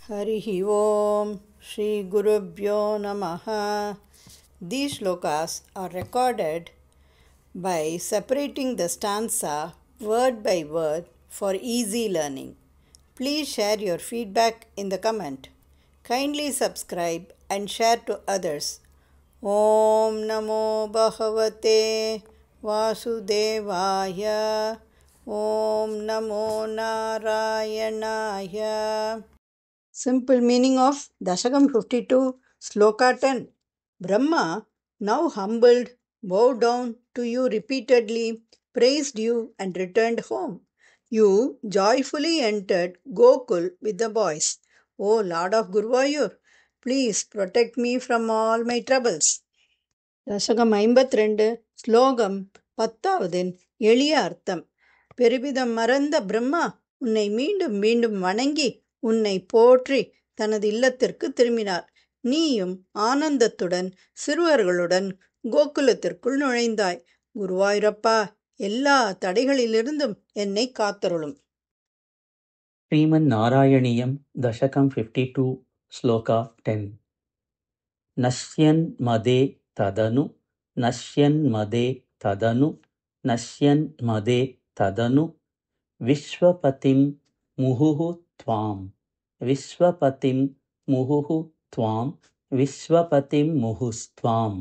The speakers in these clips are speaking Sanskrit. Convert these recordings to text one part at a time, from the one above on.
Harihi Om Shri Gurubhyo Namaha. These shlokas are recorded by separating the stanza word by word for easy learning. Please share your feedback in the comment. Kindly subscribe and share to others. Om Namo Bhagavate Vasudevaya. Om Namo Narayanaya. Simple meaning of Dashakam 52, Sloka 10. Brahma, now humbled, bowed down to you repeatedly, praised you and returned home. You joyfully entered Gokul with the boys. O Lord of Guruvayur, please protect me from all my troubles. தசகம் 52 ஸ்லோகம் 10 எளிய அர்த்தம். பெருமிதம் மறந்த பிரம்மா உன்னை மீண்டும் மீண்டும் வணங்கி உன்னை போற்றி தனது இல்லத்திற்கு திரும்பினார். நீயும் ஆனந்தத்துடன் சிறுவர்களுடன் கோகுலத்திற்குள் நுழைந்தாய். குருவாயூரப்பா, எல்லா தடைகளிலிருந்தும் என்னை காத்தருளும். श्रीमन्नारायणीयं दशकं 52 श्लोका 10 नश्यन्मदे तदनु नश्यन्मदे तदनु नश्यन्मदे तदनु विश्वपतिं मुहुः त्वां विश्वपतिं मुहुः त्वां विश्वपतिं मुहुस्त्वां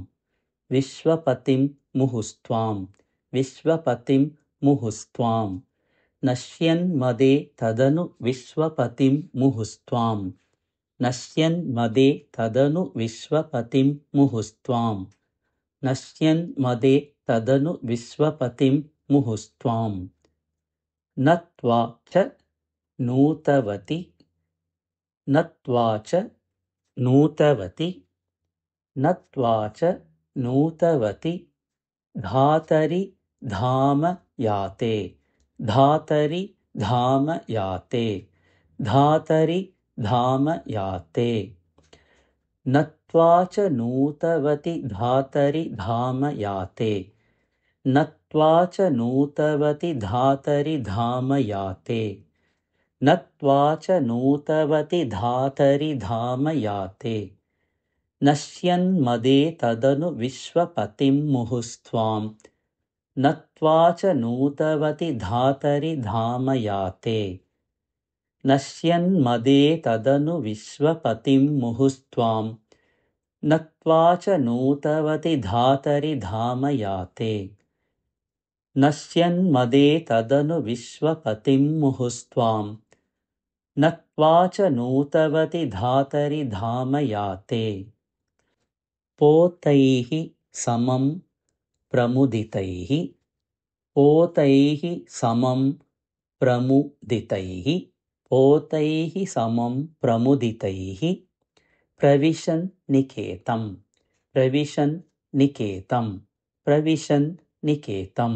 विश्वपतिं मुहुस्त्वां विश्वपतिं मुहुस्त्वां नश्यन्मदे तदनु विश्वपतिं मुहुस्त्वां नश्यन्मदे तदनु विश्वपतिं मुहुस्त्वां नश्यन्मदे तदनु विश्वपतिं मुहुस्त्वां नत्वा च नूतवति नत्वा च नूतवति नत्वा च नूतवति धातरि धाम याते धातरि धाम याते धातरि धाम याते नत्वा च नूतवति धातरि धाम याते नत्वा च नूतवति धातरि धाम याते नत्वा च नूतवति धातरि धाम याते नश्यन्मदे तदनु विश्वपतिं मुहुस्त्वां नत्वा च नूतवति धातरि धाम याते नश्यन्मदे तदनु विश्वपतिं मुहुस्त्वां नत्वा च नूतवति धातरि धाम याते नश्यन्मदे तदनु विश्वपतिं मुहुस्त्वां नत्वा च नूतवति धातरि धाम याते पोतैः समं प्रमुदितैः पोतैः समं प्रमुदितैः पोतैः समं प्रमुदितैः प्रविशन् निकेतं प्रविशन् निकेतं प्रविशन् निकेतं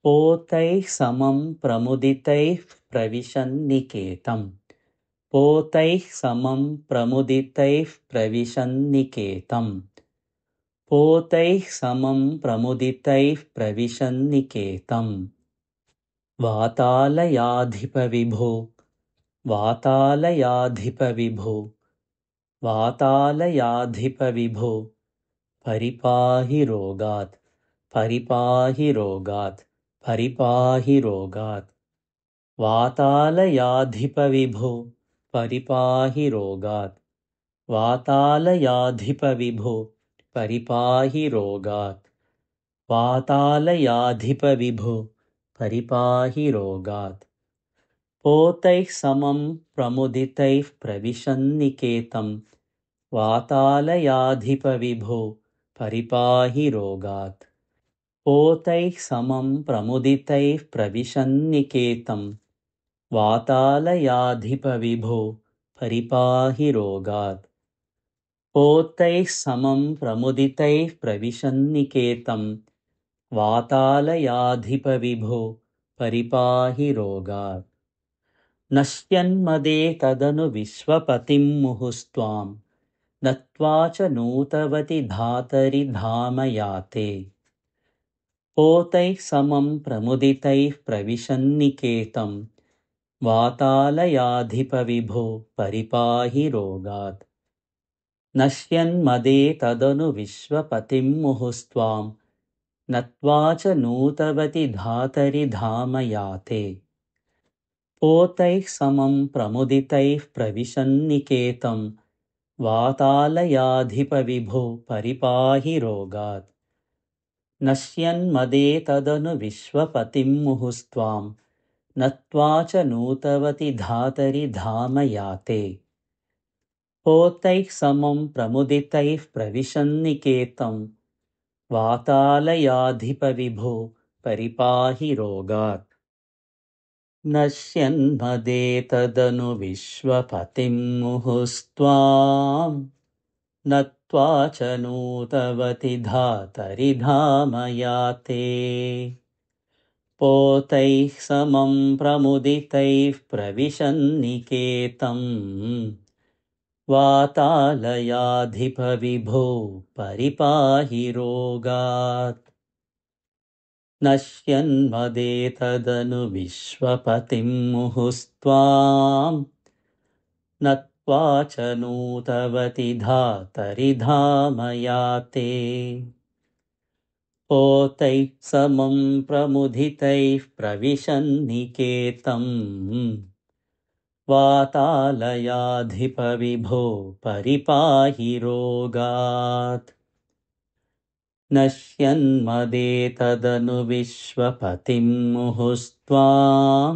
पोतैः समं प्रमुदितैः प्रविशन् निकेतं पोतैः समं प्रमुदितैः प्रविशन् निकेतं पोतैः समं प्रमुदितैः प्रविशन् निकेतं वातालयाधिपविभो वातालयाधिपविभो वातालयाधिपविभो परिपाहि रोगात् परिपाहि रोगात् परिपाहि रोगात् वातालयाधिपविभो परिपाहि रोगात् वातालयाधिपविभो परिपाहि रोगात् वातालयाधिपविभो परिपाहि रोगात् पोतैः समं प्रमुदितैः प्रविशन् निकेतं वातालयाधिपविभो परिपाहि रोगात् पोतैः समं प्रमुदितैः प्रविशन् निकेतं वातालयाधिपविभो परिपाहि रोगात् पोतैः समं प्रमुदितैः प्रविशन् निकेतं वातालयाधिपविभो परिपाहि रोगात् नश्यन्मदे तदनु विश्वपतिं मुहुस्त्वां नत्वा च नूतवति धातरि धाम याते पोतैः समं प्रमुदितैः प्रविशन् निकेतं वातालयाधिपविभो परिपाहि रोगात् नश्यन्मदे तदनु विश्वपतिं मुहुस्त्वां नत्वा च नूतवति धातरि धाम याते पोतैः समं प्रमुदितैः प्रविशन्निकेतं वातालयाधिपविभो परिपाहि रोगात् नश्यन्मदे तदनु विश्वपतिं मुहुस्त्वां नत्वा च नूतवति धातरि धाम याते पोतैः समं प्रमुदितैः प्रविशन्निकेतं वातालयाधिपविभो परिपाहि रोगात् नश्यन्मदे तदनु विश्वपतिं मुहुस्त्वां नत्वा च नूतवति धातरि धाम याते पोतैः समं प्रमुदितैः प्रविशन्निकेतं वातालयाधिपविभो परिपाहि रोगात् नश्यन्मदे तदनु विश्वपतिं मुहुस्त्वां नत्वा च नूतवति धातरि धाम याते पोतैः समं प्रमुदितैः प्रविशन्निकेतं वातालयाधिपविभो परिपाहि रोगात् नश्यन्मदे तदनु विश्वपतिं मुहुस्त्वां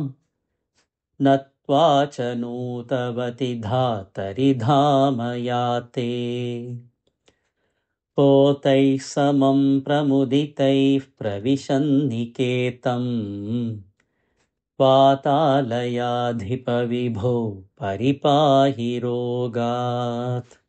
नत्वा च नूतवति धातरि धाम याते पोतैः समं प्रमुदितैः प्रविशन्निकेतं वातालयाधिपविभो परिपाहि रोगात्